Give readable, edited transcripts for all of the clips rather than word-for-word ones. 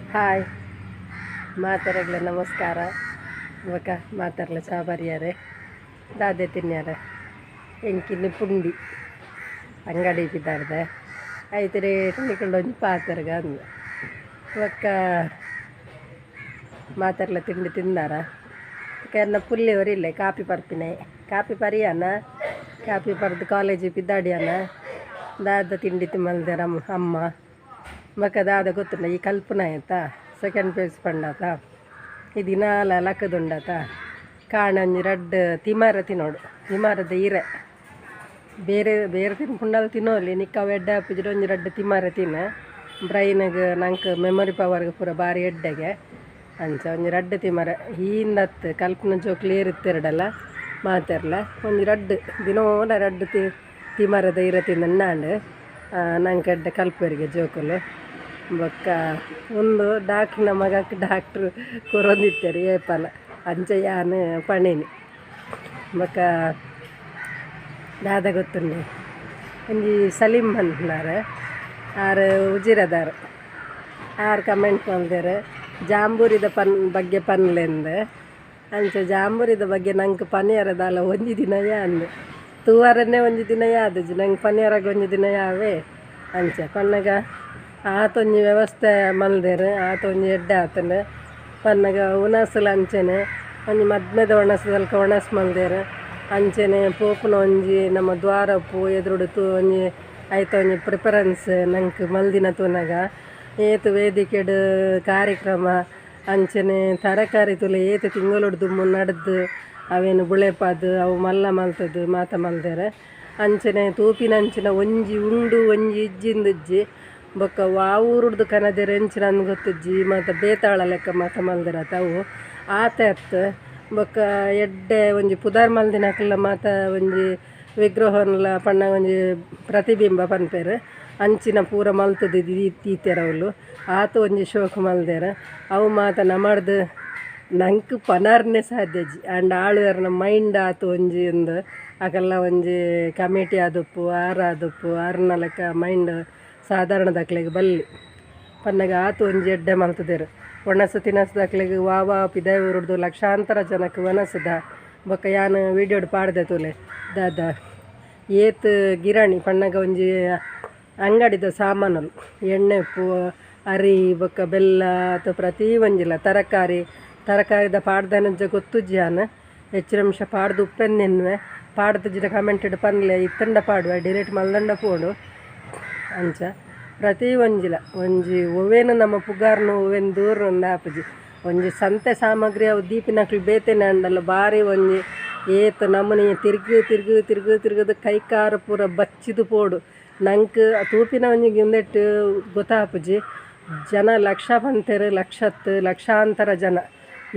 Hi ಮಾತಾರಗ್ಲ ನಮಸ್ಕಾರ ಇವಾಗ ಮಾತಾರ್ಲ ಚಾ ಬರಿಯಾರೆ ದಾದೆ ತಿನ್ಯಾರ ಎಂಕಿನ ಪುಂಡಿ ಅಂಗಡಿ ಬಿದ್ದಾರ್ದೆ ಐತೆ ರೇಟ್ ನಿಕೊಂಡು ಒಂದು ಪಾತರ್ಗ ಅಂದ ಇವಾಗ ಮಾತಾರ್ಲ ತಿಂಡಿ ತಿಂದಾರ ಎನ್ನ ಪುಲ್ಲಿಯವರಿಲ್ಲ ಕಾಪಿ ಪರ್ಪಿನೇ ಕಾಪಿ ಪರಿಯಾನ ಕಾಪಿ ಪರ್ದು ಕಾಲೇಜಿಗೆ ಬಿದ್ದಾಡಿಯಾನ ದಾದ ತಿಂಡಿ ತಿಮ್ಮಲ್ದಾರ ಅಮ್ಮ ಮಕ್ಕ ದಾದ ಗೊತ್ತುಂಡ ಈ ಕಲ್ಪನಾ ಆಯ್ತ ಸೆಕೆಂಡ್ ಪೇಸ್ ಪಂಡಾತ ಈ ದಿನಾಲ ಲಕ್ಕದುಂಡಾತ ಕಾಣಂಜಿ ರಡ್ಡ್ ತಿಮಾರ ತಿನ್ನೋಡು ತಿಮಾರದ ಈರೆ ಬೇರೆ ಬೇರೆ ಪುಂಡಲ್ ತಿನ್ನೋಲಿ ನಿಕ್ಕ ಎಡ್ಡೆ ಹಾಪಿದ್ರೆ ಒಂಜಿ ರಡ್ಡ್ ತಿಮಾರ ತಿನ್ನ ಬ್ರೈನ್ಗೆ ನಂಗೆ ಮೆಮೊರಿ ಪವರ್ಗೆ ಪೂರ ಭಾರಿ ಎಡ್ಡೆಗೆ ಅಂಚ ಒಂಜಿ ರಡ್ಡ್ ತಿಮಾರ ಹೀಂದತ್ತು ಕಲ್ಪನಾ ಜೋಕ್ಲಿ ಏರುತ್ತೆರಡಲ್ಲ ಮಾತಾರ್ಲ ಒಂಜಿ ರಡ್ಡ್ ದಿನೋಲ ರಡ್ಡ್ ತಿಮಾರದ ಈರೆ ತಿಂದ ನಾಂಡು ನಂಗೆ ಎಡ್ಡೆ ಕಲ್ಪರಿಗೆ ಜೋಕುಲು ಬೊಕ್ಕ ಒಂದು ಡಾಕ್ಟ್ರಿನ ಮಗಕ್ಕೆ ಡಾಕ್ಟ್ರು ಕೊರೊಂದಿತ್ತಾರೆ ಏಪಲ ಅಂಚ ಯಾನು ಪಣೇನಿ ಬೊಕ್ಕ ದಾದ ಗೊತ್ತುಂಡು ಒಂಜಿ ಸಲೀಮ್ ಅಂತಾರೆ ಆರು ಉಜಿರದಾರು ಆರು ಕಮೆಂಟ್ ಮಾಡ್ದಾರೆ ಜಾಂಬೂರಿದ ಬಗ್ಗೆ ಪನ್ಲೆಂದು ಅಂಚ ಜಾಂಬೂರಿದ ಬಗ್ಗೆ ನಂಗೆ ಪನಿಯರದಲ್ಲ ಒಂಜಿ ದಿನ ಅಂದು ತೂವಾರನ್ನೇ ಒಂಜಿ ದಿನ ಯಾದಜಿ ನಂಗೆ ಪನಿಯರಾಗ ಒಂಜಿ ದಿನ ಯಾವೇ ಅಂಚ ಪನ್ನಗ ಆತೊಂಜಿ ವ್ಯವಸ್ಥೆ ಮಲ್ದೇರು ಆತೊಂಜಿ ಎಡ್ಡೆ ಆತಂಡು ಪನ್ನಗ ಉಣಸಲು ಅಂಚೆನೆ ಒಂಜಿ ಮದ್ಮೆದ ಒಣಸದಲ್ಕ ಒಣಸ್ ಮಲ್ದೇರು ಅಂಚೆನೆ ಪೋಪುನ ಒಂಜಿ ನಮ್ಮ ದ್ವಾರಪ್ಪು ಎದುರುಡು ಒಂಜಿ ಐತ ಒಂಜಿ ಪ್ರಿಫರೆನ್ಸ್ ನಂಗೆ ಮಲ್ದಿನ ತೂನಗ ಏತು ವೇದಿಕೆಡು ಕಾರ್ಯಕ್ರಮ ಅಂಚನೆ ತರಕಾರಿ ತುಲೆ ಏತು ತಿಂಗಳೊಡು ದುಮ್ಮು ನಡೆದು ಅವೇನು ಬುಳೆಪಾದು ಅವು ಮಲ್ಲ ಮಲ್ತದ್ದು ಮಾತ ಮಲ್ದೇರೆ ಅಂಚನೆ ತೂಪಿನಂಚಿನ ಒಂಜಿ ಉಂಡು ಒಂಜಿ ಇಜ್ಜಿಂದಿಜ್ಜಿ ಬೊಕ್ಕ ವಾವೂರುಡ್ದು ಕನದೆರೆ ಎಂಚಿನ ಅಂದು ಗೊತ್ತಿಜ್ಜಿ ಮತ್ತು ಬೇತಾಳ ಲೆಕ್ಕ ಮಾತ ಮಲ್ದಿರ ತಾವು ಆತ ಎತ್ತು ಬೊಕ್ಕ ಎಡ್ಡೆ ಒಂಜಿ ಪುದಾರ್ ಮಲ್ದಿನಕ್ಲ ಮಾತ ಒಂಜಿ ವಿಗ್ರಹನ್ಲ ಪಣ್ಣ ಒಂಜಿ ಪ್ರತಿಬಿಂಬ ಪನ್ಪೇರು ಅಂಚಿನ ಪೂರ ಮಲ್ತದ್ದು ತೀತೆರವಲು ಆತ ಒಂಜಿ ಶೋಕು ಮಲ್ದೇರ ಅವು ಮಾತ ನಮಡ್ದು ನಂಗೆ ಪನಾರ್ನೇ ಸಾಧ್ಯಜಿ ಆಂಡ್ ಆಳುವೆರ್ನ ಮೈಂಡ್ ಆತು ಒಂಜಿ ಒಂದು ಆಕಲ್ಲ ಒಂಜಿ ಕಮಿಟಿ ಆದಪ್ಪು ಆದಪ್ಪು ಆರ್ನ ಲೆಕ್ಕ ಮೈಂಡ್ ಸಾಧಾರಣ ದಾಖಲೆಗೆ ಬಲ್ಲಿ ಪನ್ನಗ ಆತು ಒಂಜಿ ಎಡ್ಡೆ ಮಲ್ತದೇರು ಒಣಸು ತಿನಸು ದಾಖಲೆಗೆ ವಾವ ಪಿದಾಯ ಉರುಡ್ದು ಲಕ್ಷಾಂತರ ಜನಕ್ಕೆ ಒಣಸದ ಬೊಕ್ಕ ಯಾನು ವೀಡಿಯೋಡು ಪಾಡ್ದೆ ತೂಲೆ ದಾದ ಏತ್ ಗಿರಾಣಿ ಪನ್ನಗ ಒಂಜಿ ಅಂಗಡಿದ ಸಾಮಾನುಲು ಎಣ್ಣೆ ಉಪ್ಪು ಅರಿ ಬೊಕ್ಕ ಬೆಲ್ಲ ಅಥವಾ ಪ್ರತಿ ಒಂಜಿಲ್ಲ ತರಕಾರಿದ ಪಾಡ್ದನಜ್ಜ ಗೊತ್ತುಜ್ಜಿ ಯಾನು ಹೆಚ್ಚಿನ ಅಂಶ ಪಾಡ್ದು ಉಪ್ಪೆನ್ನೆನ್ವೆ ಪಾಡ್ದು ಜಿಡ ಕಮೆಂಟೆಡ್ ಪನ್ಲೆ ಇತ್ತಂಡ ಪಾಡುವ ಡಿರೇಟ್ ಮಲ್ದಂಡ ಪೋಡು ಅಂಚ ಪ್ರತಿ ಒಂಜಿಲ ಒಂಜಿ ಒವೇನು ನಮ್ಮ ಪುಗಾರ್ನು ಒವೇನು ದೂರ ಒಂದು ಆಪುಜಿ ಒಂಜಿ ಸಂತೆ ಸಾಮಗ್ರಿ ಅವು ದೀಪಿನಕ್ಲು ಬೇತೇನೆ ಅಂಡಲ್ಲ ಭಾರಿ ಒಂಜಿ ಏತು ನಮೂನಿ ತಿರುಗದು ಕೈಕಾರು ಪೂರ ಬಚ್ಚಿದು ಪೋಡು ನಂಗೆ ತೂಪಿನ ಒಂಜಿಗೆ ಒಂದೆಟ್ಟು ಗೊತ್ತಾಪುಜಿ ಜನ ಲಕ್ಷ ಬಂತೇರು ಲಕ್ಷಾಂತರ ಜನ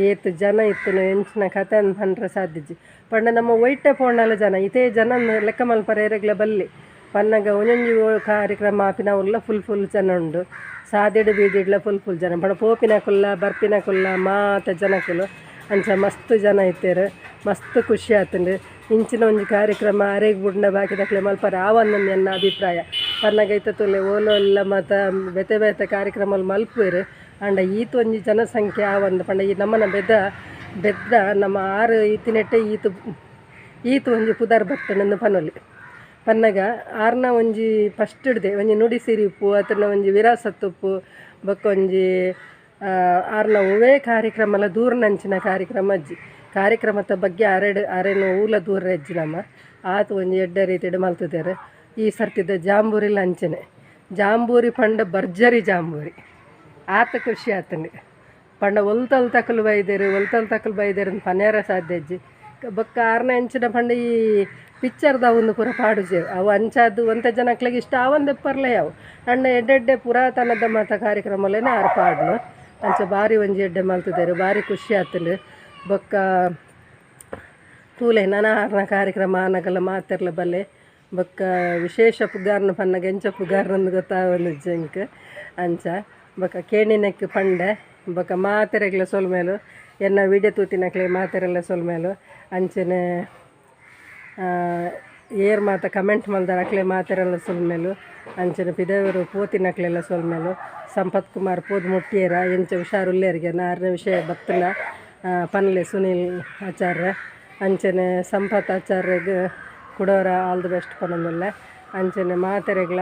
ಏತು ಜನ ಇತ್ತು ಎಂಚಿನ ಕತೆ ಅಂತ ಪಂಡ್ರೆ ಸಾಧ್ಯಜಿ ಪಂಡ ನಮ್ಮ ಒಯ್ಟೆ ಪೋಣಲ ಜನ ಇದೇ ಜನ ಲೆಕ್ಕ ಮಲ್ಪರ ಏರೆಗ್ಲ ಬಲ್ಲಿ ಪನ್ನಗ ಒಂಜೊಂಜಿ ಕಾರ್ಯಕ್ರಮ ಆಪಿನ ಉಲ್ಲ ಫುಲ್ ಜನ ಉಂಡು ಸಾದಿಡು ಬೀದಿಡ್ಲ ಫುಲ್ ಜನ ಪಂಡ ಪೋಪಿನ ಕುಲ್ಲ ಬರ್ಪಿನ ಕುಲ್ಲ ಮಾತ ಜನಕ್ಕಲು ಅಂಚ ಮಸ್ತ್ ಜನ ಇತ್ತೇರು ಮಸ್ತ್ ಖುಷಿ ಆತಂಡು ಇಂಚಿನ ಒಂಜಿ ಕಾರ್ಯಕ್ರಮ ಅರೆಗ್ ಬುಡ್ನ ಬಾಕಿದಕ್ಲೆ ಮಲ್ಪರ ಆವೊಂದೊಂದು ಎನ್ನ ಅಭಿಪ್ರಾಯ ಪನ್ನಗ ಐತತುಲೆ ಓಲೋ ಎಲ್ಲ ಮತ್ತು ಬೇತೆ ಕಾರ್ಯಕ್ರಮ ಮಲ್ಪುವೆರು ಅಂಡ ಈತು ಒಂಜಿ ಜನಸಂಖ್ಯೆ ಆವೊಂದು ಪಂಡ ಈ ನಮ್ಮನ ಬೆದ್ದ ನಮ್ಮ ಆರು ಈತಿನೆಟ್ಟೆ ಈತು ಒಂಜಿ ಪುದಾರ್ ಬರ್ತಣೆಂದು ಪನೊಲಿ ಪನ್ನಗ ಆರ್ನ ಒಂಜಿ ಫಸ್ಟ್ ಹಿಡ್ದೆ ಒಂಜಿ ನುಡಿಸಿರಿ ಉಪ್ಪು ಅತನ ಒಂಜಿ ವಿರಾಸತ್ ಉಪ್ಪು ಬೊಕ್ಕ ಒಂಜಿ ಆರ್ನ ಒವೇ ಕಾರ್ಯಕ್ರಮ ದೂರನಂಚಿನ ಕಾರ್ಯಕ್ರಮ ಅಜ್ಜಿ ಕಾರ್ಯಕ್ರಮದ ಬಗ್ಗೆ ಅರೆನು ಊಲ ದೂರ ಅಜ್ಜಿ ನಮ್ಮ ಆತು ಒಂಜಿ ಎಡ್ಡೆ ರೀತಿಡು ಮಲ್ತಿದ್ದಾರೆ ಈ ಸರ್ತಿದ್ದ ಜಾಂಬೂರಿಲ ಅಂಚನೆ ಜಾಂಬೂರಿ ಪಂಡ ಭರ್ಜರಿ ಜಾಂಬೂರಿ ಆತ ಖುಷಿ ಆತಂಡು ಪಂಡ ಒಲ್ತಲ್ ತಕಲು ಬೈದೇರು ಅಂತ ಪನ್ಯಾರ ಸಾಧ್ಯ ಅಜ್ಜಿ ಬೊಕ್ಕ ಆರ್ನ ಅಂಚಿನ ಪಂಡ ಈ ಪಿಕ್ಚರ್ದ ಒಂದು ಪೂರ ಪಾಡುಜೆ ಅವು ಅಂಚಾದು ಒಂತ ಜನಕ್ಲಿಗೆ ಇಷ್ಟ ಆವಂದೆ ಪರ್ಲೆ ಅವು ಅಂಡ ಎಡ್ಡೆಡ್ಡೆ ಪುರಾತನದ ಮಾತ ಕಾರ್ಯಕ್ರಮಲೇನೆ ಆರು ಪಾಡ್ನು ಅಂಚ ಭಾರಿ ಒಂಜಿ ಎಡ್ಡೆ ಮಲ್ತಿದ್ದಾರೆ ಭಾರಿ ಖುಷಿ ಆತಂಡು ಬೊಕ್ಕ ತೂಲೆ ನನ್ನ ಆರ್ನ ಕಾರ್ಯಕ್ರಮ ಆನಗಲ್ಲ ಮಾತಿರ್ಲ ಬಲ್ಲೆ ಬೊಕ್ಕ ವಿಶೇಷ ಪುಗಾರ್ನ ಪನ್ನಗ ಎಂಚ ಪುಗಾರ್ನಂದು ಗೊತ್ತಾವೊಂದು ಜಂಕ್ ಅಂಚ ಬೊಕ್ಕ ಕೇಣಿನಕ್ಕೆ ಪಂಡೆ ಬೊಕ್ಕ ಮಾತೆರೆಗ್ಲ ಸೊಲ್ಮೇಲು ಎನ್ನ ವಿಡಿಯೋ ತೂತಿನಕ್ಲೆ ಮಾತೆರೆಲ್ಲ ಸೊಲ್ಮೇಲು ಅಂಚನೆ ಏರ್ ಮಾತ ಕಮೆಂಟ್ ಮಲ್ದಾರ ಅಕ್ಲೆ ಮಾತೆರೆಲ್ಲ ಸೊಲ್ಮೇಲು ಅಂಚನೆ ಪಿದವರು ಪೋತಿನಕ್ಲೆಲ್ಲ ಸೊಲ್ಮೇಲು ಸಂಪತ್ ಕುಮಾರ್ ಪೋದು ಮುಟ್ಟಿಯರ ಎಂಚ ಹುಷಾರುಲ್ಲೇರಿಗೆ 6ನೇ ವಿಷಯ ಬತ್ತನ ಪನ್ಲೆ ಸುನೀಲ್ ಆಚಾರ್ಯ ಅಂಚನೆ ಸಂಪತ್ ಆಚಾರ್ಯಗೆ ಕೊಡೋರ ಆಲ್ ದಿ ಬೆಸ್ಟ್ ಪನೊಂದುಲ್ಲ ಅಂಚನೆ ಮಾತೆರೆಗ್ಲ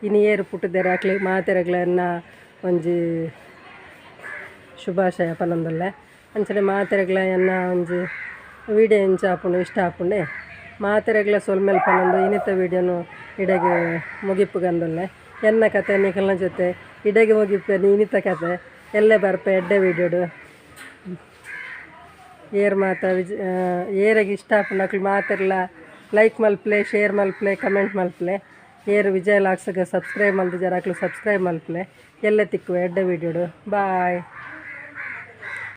ಇನ್ನು ಏರು ಪುಟ್ಟದೇರ ಅಕ್ಲೆ ಮಾತೆರೆಗ್ಲನ್ನ ಒಂಜಿ ಶುಭಾಶಯ ಪನೊಂದುಲ್ಲ ಅಂಚನೆ ಮಾತೆರೆಗ್ಲ ಎನ್ನ ಒಂಜಿ ವೀಡಿಯೋ ಇಂಚ ಆಪುಂಡು ಇಷ್ಟ ಆಪುಂಡೆ ಮಾತೆರೆಗ್ಲ ಸೊಲ್ಮೇಲೆ ಪನ್ನೊಂದು ಇನ್ನಿತ ವೀಡಿಯೋನು ಇಡೆಗೆ ಮುಗಿಪ್ಪು ಗಂದುಲ್ಲೆ ಎನ್ನ ಕತೆ ನಿಖಲ್ನ ಜೊತೆ ಇಡೆಗೆ ಮುಗಿಪ್ಪು ಇನ್ನಿತ ಕತೆ ಎಲ್ಲೇ ಬರ್ಪೆ ಎಡ್ಡೆ ವೀಡಿಯೋಡು ಏರ್ ಮಾತ ಏರಿಗೆ ಇಷ್ಟ ಆಪುಂಡು ಅಕ್ಲು ಮಾತೆರ್ಲ ಲೈಕ್ ಮಲ್ಪ್ಲೆ ಶೇರ್ ಮಲ್ಪ್ಲೆ ಕಮೆಂಟ್ ಮಲ್ಪ್ಲೆ ಏರು ವಿಜಯ ಲಾಕ್ಸ್ಗೆ ಸಬ್ಸ್ಕ್ರೈಬ್ ಮಲ್ದಿದ್ದಾರೆ ಅಕ್ಲು ಸಬ್ಸ್ಕ್ರೈಬ್ ಮಲ್ಪ್ಲೆ ಎಲ್ಲೇ ತಿಕ್ಕುವೆ ಎಡ್ಡೆ ವೀಡಿಯೋಡು ಬಾಯ್.